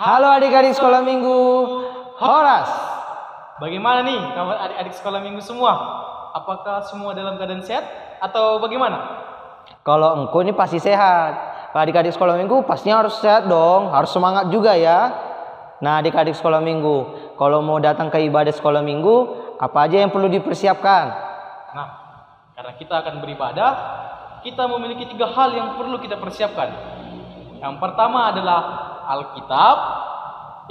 Halo adik-adik sekolah minggu, Horas. Bagaimana nih kabar adik-adik sekolah minggu semua? Apakah semua dalam keadaan sehat atau bagaimana? Kalau engkau ini pasti sehat. Adik-adik sekolah minggu pastinya harus sehat dong, harus semangat juga ya. Nah adik-adik sekolah minggu, kalau mau datang ke ibadah sekolah minggu, apa aja yang perlu dipersiapkan? Nah, karena kita akan beribadah, kita memiliki 3 hal yang perlu kita persiapkan. Yang pertama adalah Alkitab,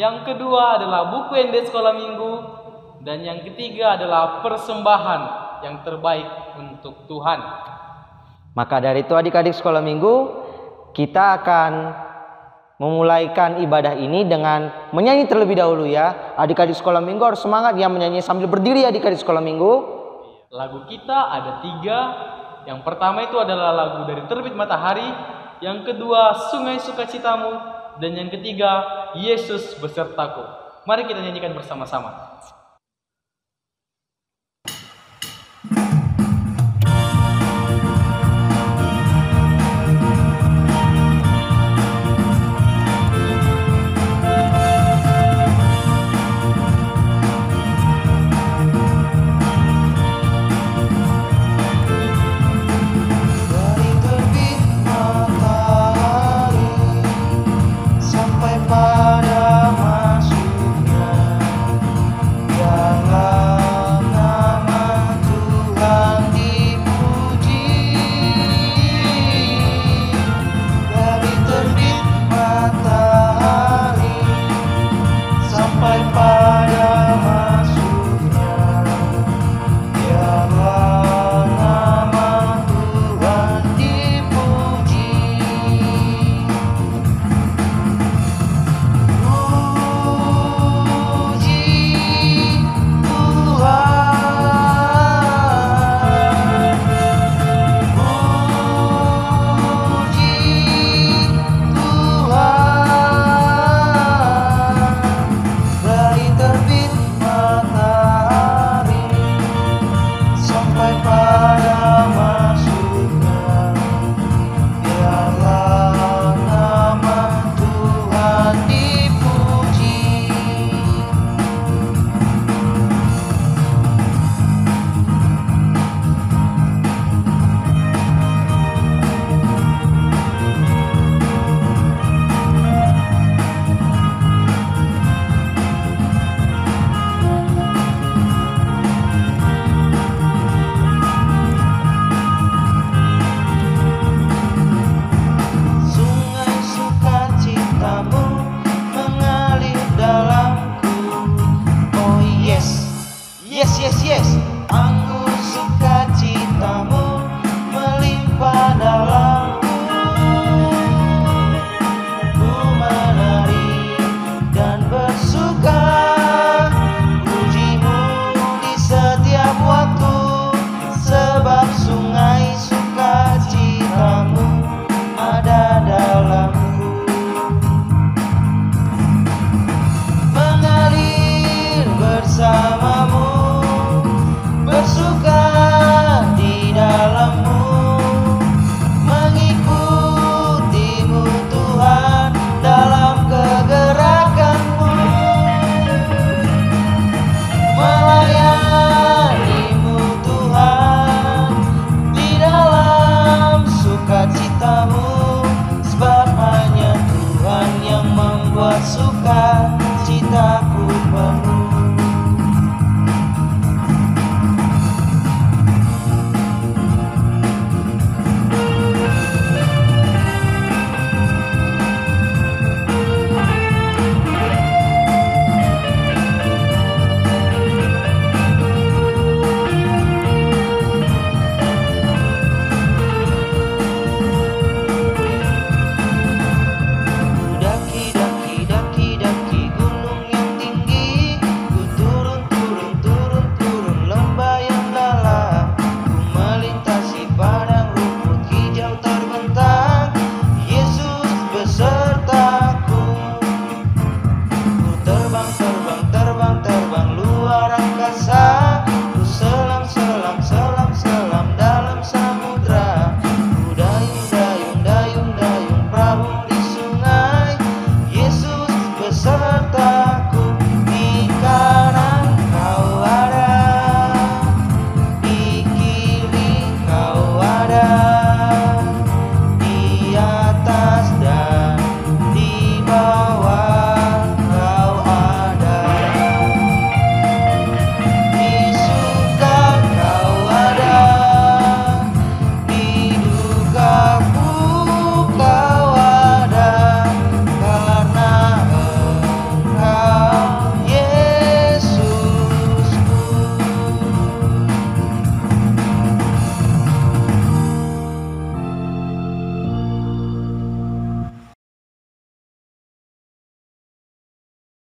yang kedua adalah buku ND sekolah minggu, dan yang ketiga adalah persembahan yang terbaik untuk Tuhan. Maka dari itu adik-adik sekolah minggu, kita akan memulaikan ibadah ini dengan menyanyi terlebih dahulu ya. Adik-adik sekolah minggu harus semangat ya menyanyi sambil berdiri adik-adik sekolah minggu. Lagu kita ada 3. Yang pertama itu adalah lagu Dari Terbit Matahari, yang kedua Sungai Sukacitamu, dan yang ketiga Yesus Besertaku. Mari kita nyanyikan bersama-sama. Yes, anggur sukacitamu melimpah dalamku. Ku menari dan bersuka, pujimu di setiap waktu, sebab sungai sukacitamu ada dalamku. Mengalir bersamamu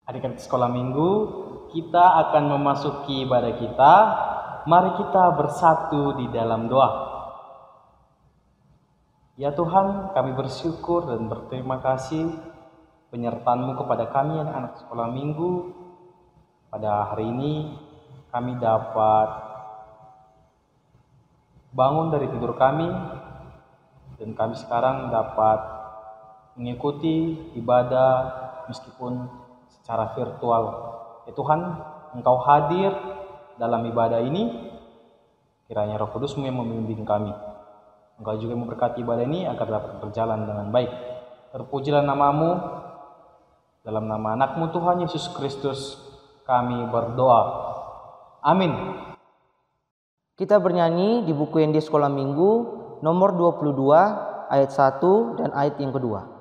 Adik-adik sekolah minggu, kita akan memasuki ibadah kita. Mari kita bersatu di dalam doa. Ya Tuhan, kami bersyukur dan berterima kasih penyertaan-Mu kepada kami anak sekolah minggu. Pada hari ini kami dapat bangun dari tidur kami dan kami sekarang dapat mengikuti ibadah meskipun secara virtual. Ya Tuhan, Engkau hadir dalam ibadah ini. Kiranya Roh Kudus-Mu yang membimbing kami. Engkau juga memberkati ibadah ini agar dapat berjalan dengan baik. Terpujilah nama-Mu. Dalam nama anak-Mu Tuhan Yesus Kristus kami berdoa. Amin. Kita bernyanyi di buku yang di sekolah minggu nomor 22 ayat 1 dan ayat yang kedua.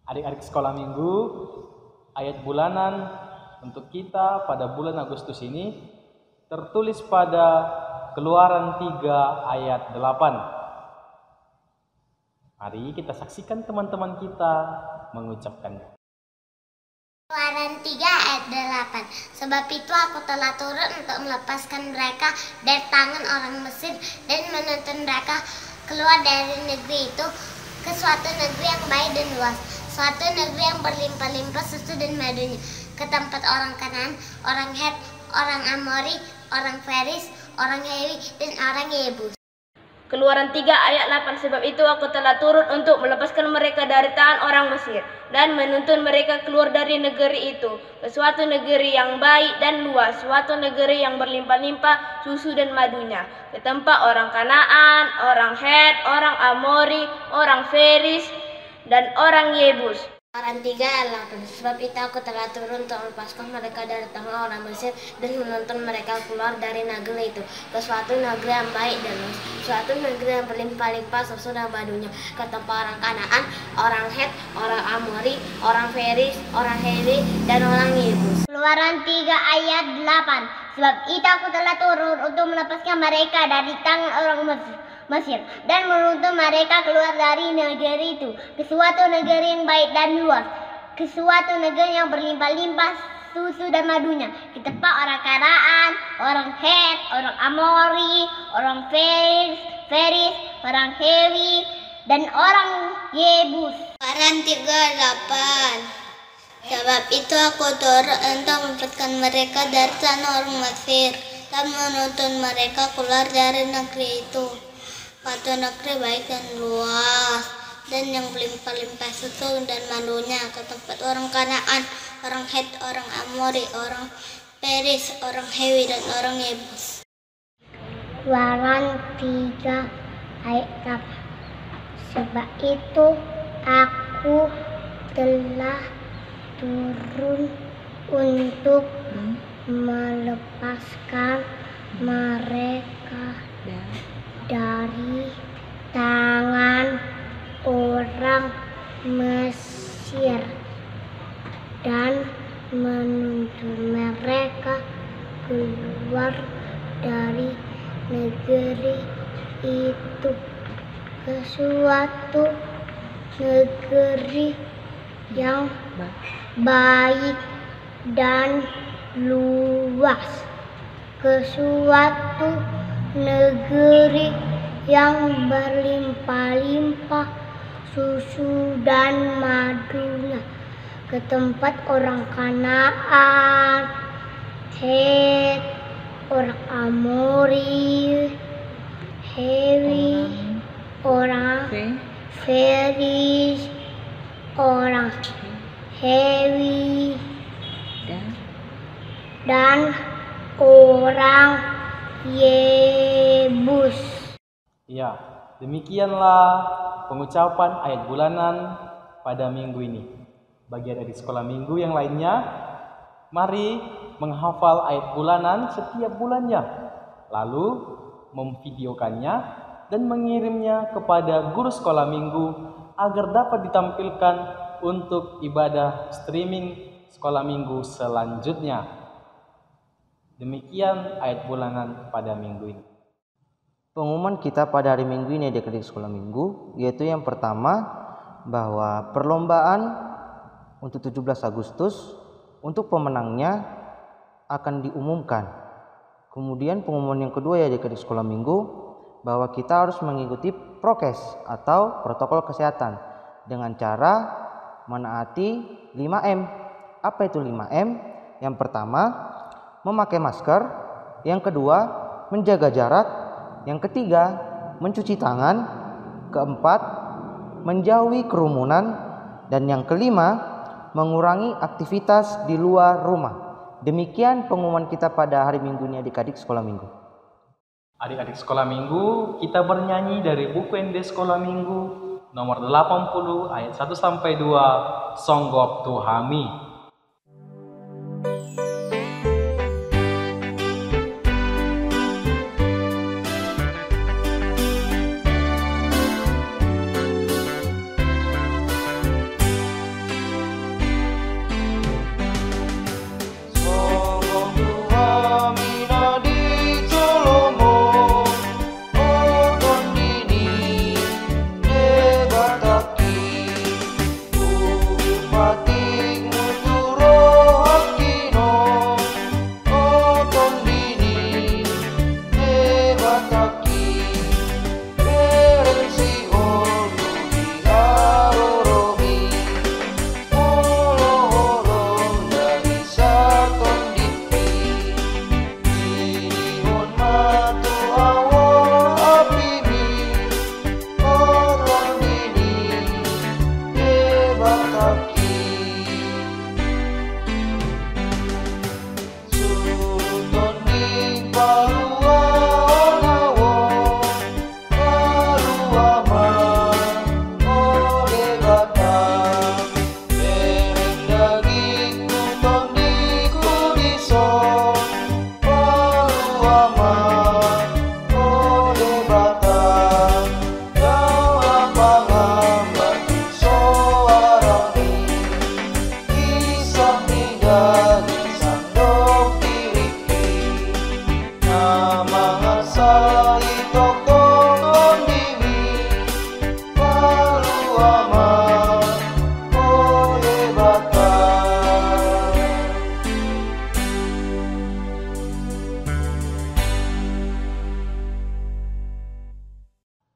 Adik-adik sekolah minggu, ayat bulanan untuk kita pada bulan Agustus ini tertulis pada Keluaran 3 ayat 8. Mari kita saksikan teman-teman kita mengucapkannya. Keluaran 3 ayat 8. Sebab itu aku telah turun untuk melepaskan mereka dari tangan orang Mesir dan menuntun mereka keluar dari negeri itu ke suatu negeri yang baik dan luas, suatu negeri yang berlimpah-limpah susu dan madunya, ke tempat orang Kanaan, orang Het, orang Amori, orang Feris, orang Hewi, dan orang Yebus. Keluaran 3 ayat 8. Sebab itu aku telah turun untuk melepaskan mereka dari tangan orang Mesir dan menuntun mereka keluar dari negeri itu ke suatu negeri yang baik dan luas, suatu negeri yang berlimpah-limpah susu dan madunya, ke tempat orang Kanaan, orang Het, orang Amori, orang Feris, dan orang Yebus. Keluaran 3 ayat 8. Sebab itu aku telah turun untuk melepaskan mereka dari tangan orang Mesir dan menuntun mereka keluar dari negeri itu ke suatu negeri yang baik dan luas, suatu negeri yang berlimpah-limpah susu dan madunya, ke tempat orang Kanaan, orang Het, orang Amori, orang Feris, orang Hewi, dan orang Yebus. Keluaran 3 ayat 8. Sebab itu aku telah turun untuk melepaskan mereka dari tangan orang Mesir dan menuntun mereka keluar dari negeri itu ke suatu negeri yang baik dan luas, ke suatu negeri yang berlimpah-limpah susu dan madunya, ke tempat orang Kanaan, orang Het, orang Amori, orang Feris, orang Hewi, dan orang Yebus. Keluaran 3:8. Sebab itu aku turun untuk melepaskan mereka dari tanah orang Mesir dan menuntun mereka keluar dari negeri itu, suatu negeri baik dan luas dan yang berlimpah-limpah susu dan madunya, ke tempat orang Kanaan, orang Het, orang Amori, orang Feris, orang Hewi, dan orang Yebus. Keluaran 3 ayat 8. Sebab itu Aku telah turun untuk melepaskan mereka dari tangan orang Mesir dan menuntun mereka keluar dari negeri itu ke suatu negeri yang baik dan luas, ke suatu negeri yang berlimpah-limpah susu dan madunya, ke tempat orang Kanaan, Het, orang Amori, Hewi, orang Feris, orang Hewi, dan orang Yebus. Ya, demikianlah pengucapan ayat bulanan pada minggu ini. Bagi adik sekolah minggu yang lainnya, mari menghafal ayat bulanan setiap bulannya, lalu memvideokannya dan mengirimnya kepada guru sekolah minggu agar dapat ditampilkan untuk ibadah streaming sekolah minggu selanjutnya. Demikian ayat bulanan pada minggu ini. Pengumuman kita pada hari Minggu ini adik-adik sekolah minggu, yaitu yang pertama bahwa perlombaan untuk 17 Agustus untuk pemenangnya akan diumumkan. Kemudian pengumuman yang kedua ya adik-adik sekolah minggu, bahwa kita harus mengikuti prokes atau protokol kesehatan dengan cara menaati 5M. Apa itu 5M? Yang pertama, memakai masker. Yang kedua, menjaga jarak. Yang ketiga, mencuci tangan. Keempat, menjauhi kerumunan. Dan yang kelima, mengurangi aktivitas di luar rumah. Demikian pengumuman kita pada hari Minggu ini adik-adik sekolah minggu. Adik-adik sekolah minggu, kita bernyanyi dari buku ND Sekolah Minggu nomor 80 ayat 1 sampai 2, Songgok Tuhami.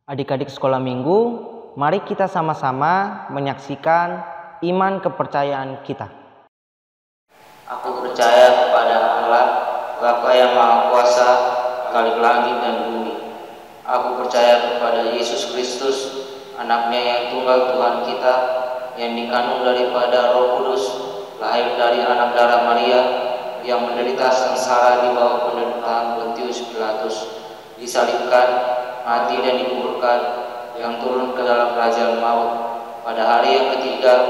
Adik-adik sekolah minggu, mari kita sama-sama menyaksikan iman kepercayaan kita. Aku percaya kepada Allah, Bapa yang Maha Kuasa, Khalik langit dan bumi. Aku percaya kepada Yesus Kristus, anaknya yang tunggal Tuhan kita, yang dikandung daripada Roh Kudus, lahir dari anak darah Maria, yang menderita sengsara di bawah penderitaan Pontius Pilatus, disalibkan, mati dan dikuburkan, yang turun ke dalam kerajaan maut, Pada hari yang ketiga,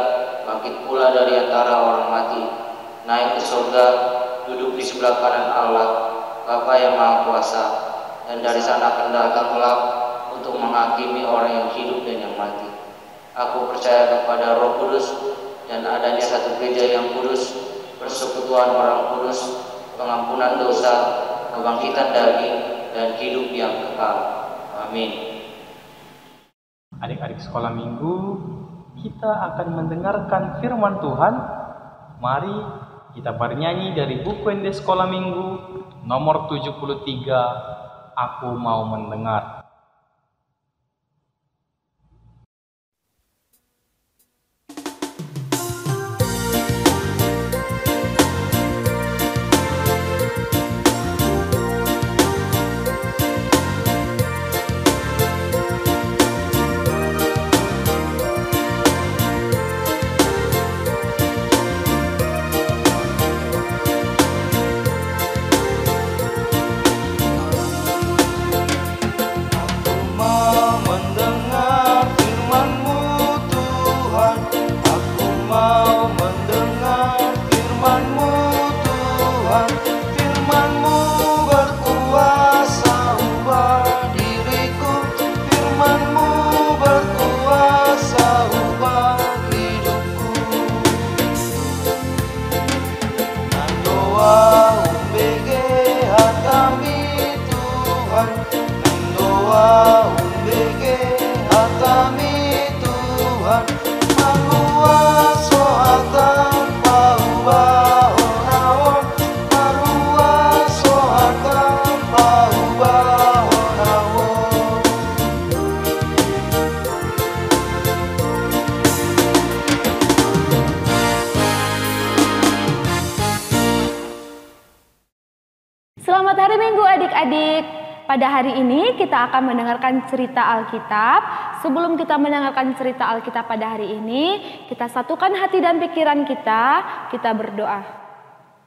bangkit pula dari antara orang mati, naik ke surga, duduk di sebelah kanan Allah, Bapa yang Maha Kuasa, dan dari sana akan datang kelak untuk menghakimi orang yang hidup dan yang mati. Aku percaya kepada Roh Kudus dan adanya satu gereja yang kudus, persekutuan orang kudus, pengampunan dosa, kebangkitan daging, dan hidup yang kekal. Amin. Adik-adik sekolah minggu, kita akan mendengarkan firman Tuhan. Mari kita bernyanyi dari buku ND Sekolah Minggu nomor 73, Aku Mau Mendengar. Selamat hari Minggu adik-adik. Pada hari ini kita akan mendengarkan cerita Alkitab. Sebelum kita mendengarkan cerita Alkitab pada hari ini, kita satukan hati dan pikiran kita berdoa.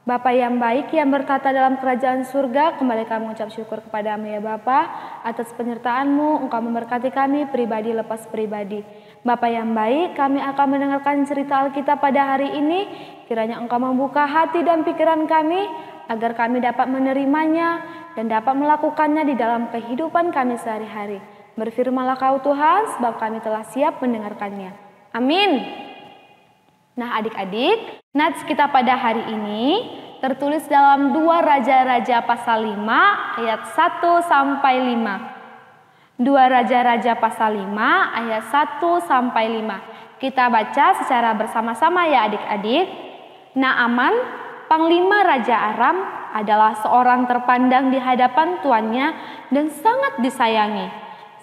Bapa yang baik yang berkata dalam kerajaan surga, kembali kami mengucap syukur kepadamu ya Bapa, atas penyertaan-Mu. Engkau memberkati kami pribadi lepas pribadi. Bapa yang baik, kami akan mendengarkan cerita Alkitab pada hari ini. Kiranya Engkau membuka hati dan pikiran kami, agar kami dapat menerimanya dan dapat melakukannya di dalam kehidupan kami sehari-hari. Berfirmanlah Kau Tuhan, sebab kami telah siap mendengarkannya. Amin. Nah adik-adik, nats kita pada hari ini tertulis dalam 2 Raja-Raja pasal 5 ayat 1 sampai 5. 2 Raja-Raja pasal 5 ayat 1 sampai 5. Kita baca secara bersama-sama ya adik-adik. Naaman, Panglima Raja Aram, adalah seorang terpandang di hadapan tuannya dan sangat disayangi.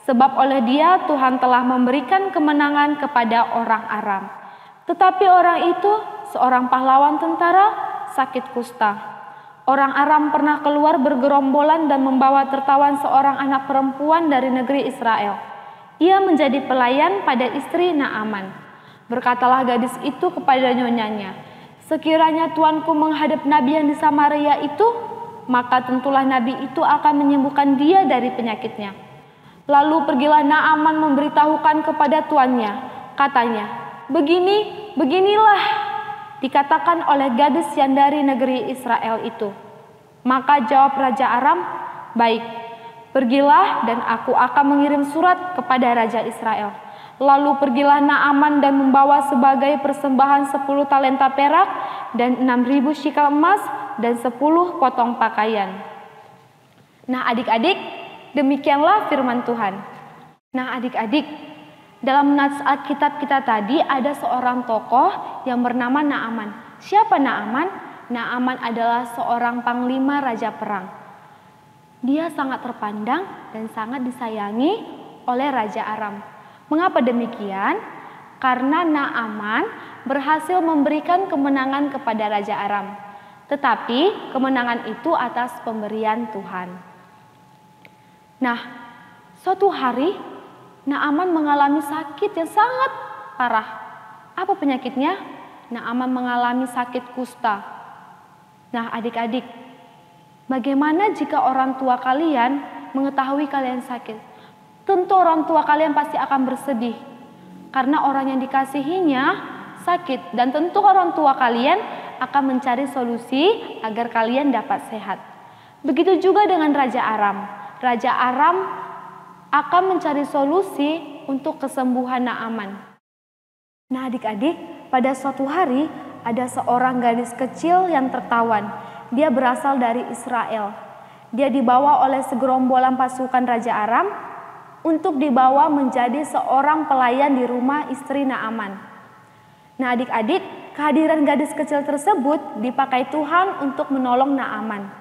Sebab oleh dia Tuhan telah memberikan kemenangan kepada orang Aram. Tetapi orang itu, seorang pahlawan tentara, sakit kusta. Orang Aram pernah keluar bergerombolan dan membawa tertawan seorang anak perempuan dari negeri Israel. Ia menjadi pelayan pada istri Naaman. Berkatalah gadis itu kepada nyonyanya, sekiranya tuanku menghadap nabi yang di Samaria itu, maka tentulah nabi itu akan menyembuhkan dia dari penyakitnya. Lalu pergilah Naaman memberitahukan kepada tuannya. Katanya, beginilah dikatakan oleh gadis yang dari negeri Israel itu. Maka jawab Raja Aram, baik, pergilah dan aku akan mengirim surat kepada Raja Israel. Lalu pergilah Naaman dan membawa sebagai persembahan 10 talenta perak dan 6.000 shikal emas dan 10 potong pakaian. Nah adik-adik, demikianlah firman Tuhan. Nah adik-adik, dalam nats Alkitab kita tadi ada seorang tokoh yang bernama Naaman. Siapa Naaman? Naaman adalah seorang panglima raja perang. Dia sangat terpandang dan sangat disayangi oleh Raja Aram. Mengapa demikian? Karena Naaman berhasil memberikan kemenangan kepada Raja Aram. Tetapi kemenangan itu atas pemberian Tuhan. Nah, suatu hari Naaman mengalami sakit yang sangat parah. Apa penyakitnya? Naaman mengalami sakit kusta. Nah adik-adik, bagaimana jika orang tua kalian mengetahui kalian sakit? Tentu orang tua kalian pasti akan bersedih. karena orang yang dikasihinya sakit dan tentu orang tua kalian akan mencari solusi agar kalian dapat sehat. Begitu juga dengan Raja Aram. Raja Aram akan mencari solusi untuk kesembuhan Naaman. Nah adik-adik, pada suatu hari ada seorang gadis kecil yang tertawan. Dia berasal dari Israel. Dia dibawa oleh segerombolan pasukan Raja Aram untuk dibawa menjadi seorang pelayan di rumah istri Naaman. Nah adik-adik, kehadiran gadis kecil tersebut dipakai Tuhan untuk menolong Naaman.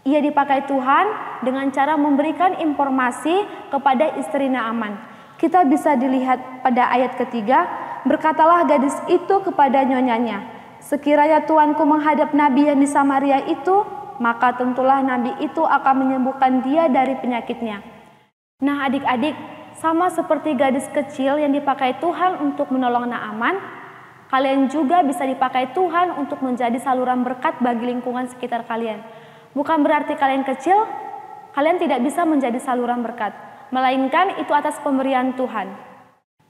Ia dipakai Tuhan dengan cara memberikan informasi kepada istri Naaman. Kita bisa dilihat pada ayat ketiga, berkatalah gadis itu kepada nyonyanya, sekiranya tuanku menghadap nabi yang di Samaria itu, maka tentulah nabi itu akan menyembuhkan dia dari penyakitnya. Nah adik-adik, sama seperti gadis kecil yang dipakai Tuhan untuk menolong Naaman, kalian juga bisa dipakai Tuhan untuk menjadi saluran berkat bagi lingkungan sekitar kalian. Bukan berarti kalian kecil, kalian tidak bisa menjadi saluran berkat, melainkan itu atas pemberian Tuhan.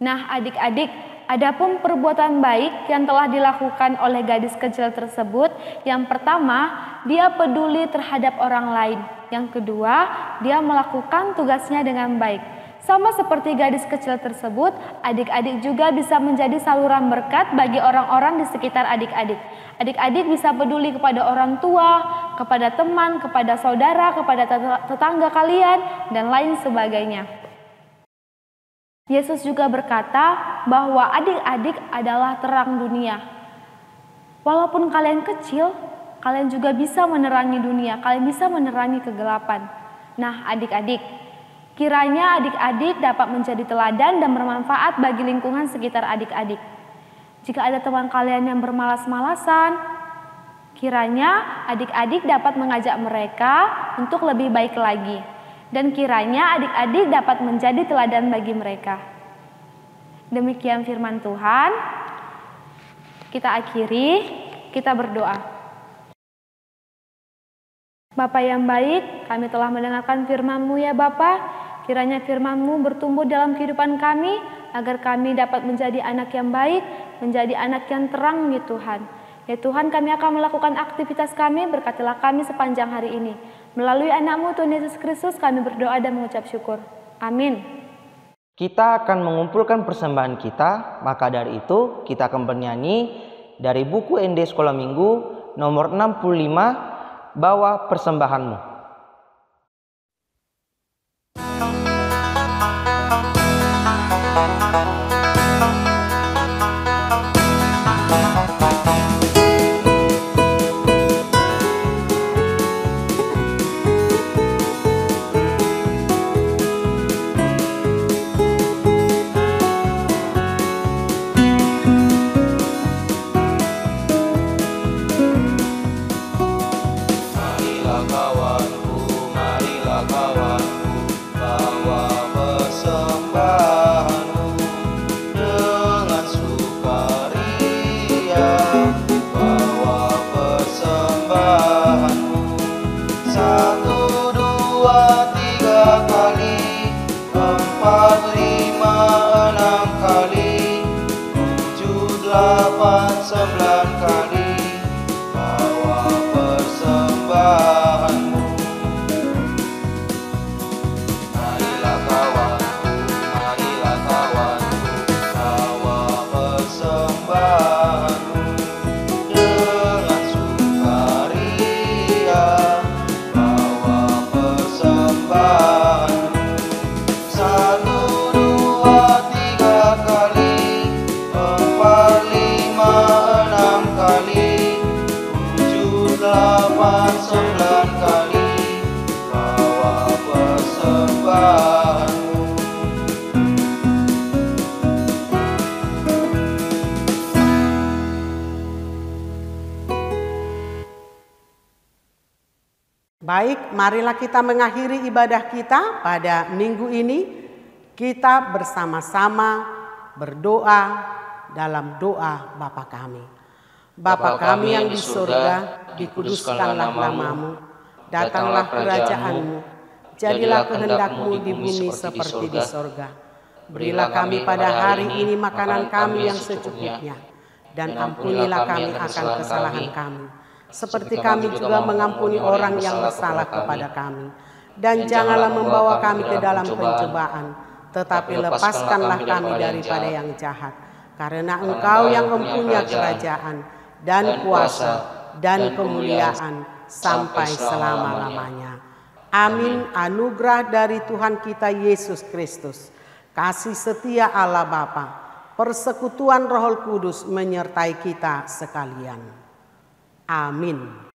Nah adik-adik, adapun perbuatan baik yang telah dilakukan oleh gadis kecil tersebut, yang pertama, dia peduli terhadap orang lain. Yang kedua, dia melakukan tugasnya dengan baik. Sama seperti gadis kecil tersebut, adik-adik juga bisa menjadi saluran berkat bagi orang-orang di sekitar adik-adik. Adik-adik bisa peduli kepada orang tua, kepada teman, kepada saudara, kepada tetangga kalian, dan lain sebagainya. Yesus juga berkata bahwa adik-adik adalah terang dunia. Walaupun kalian kecil, kalian juga bisa menerangi dunia, kalian bisa menerangi kegelapan. Nah adik-adik, kiranya adik-adik dapat menjadi teladan dan bermanfaat bagi lingkungan sekitar adik-adik. Jika ada teman kalian yang bermalas-malasan, kiranya adik-adik dapat mengajak mereka untuk lebih baik lagi. Dan kiranya adik-adik dapat menjadi teladan bagi mereka. Demikian firman Tuhan. Kita akhiri, kita berdoa. Bapa yang baik, kami telah mendengarkan firman-Mu ya Bapa. Kiranya firman-Mu bertumbuh dalam kehidupan kami, agar kami dapat menjadi anak yang baik, menjadi anak yang terang ya Tuhan. Ya Tuhan, kami akan melakukan aktivitas kami, berkatilah kami sepanjang hari ini. Melalui anak-Mu Tuhan Yesus Kristus kami berdoa dan mengucap syukur. Amin. Kita akan mengumpulkan persembahan kita, maka dari itu kita akan bernyanyi dari buku ND Sekolah Minggu nomor 65, Bawa Persembahanmu. Baik, marilah kita mengakhiri ibadah kita pada minggu ini. Kita bersama-sama berdoa dalam doa Bapa kami. Bapa kami yang di surga, dikuduskanlah namamu. Datanglah kerajaan-Mu, jadilah kehendak-Mu di bumi seperti di surga. Berilah kami pada hari ini makanan kami yang secukupnya, dan ampunilah kami akan kesalahan kami, seperti kami juga mengampuni orang yang bersalah kepada kami. Dan janganlah membawa kami ke dalam pencobaan, tetapi lepaskanlah kami daripada yang jahat. Karena Engkau yang mempunyai kerajaan dan kuasa dan kemuliaan sampai selama-lamanya. Amin. Anugerah dari Tuhan kita Yesus Kristus, kasih setia Allah Bapa, persekutuan Roh Kudus menyertai kita sekalian. Amin.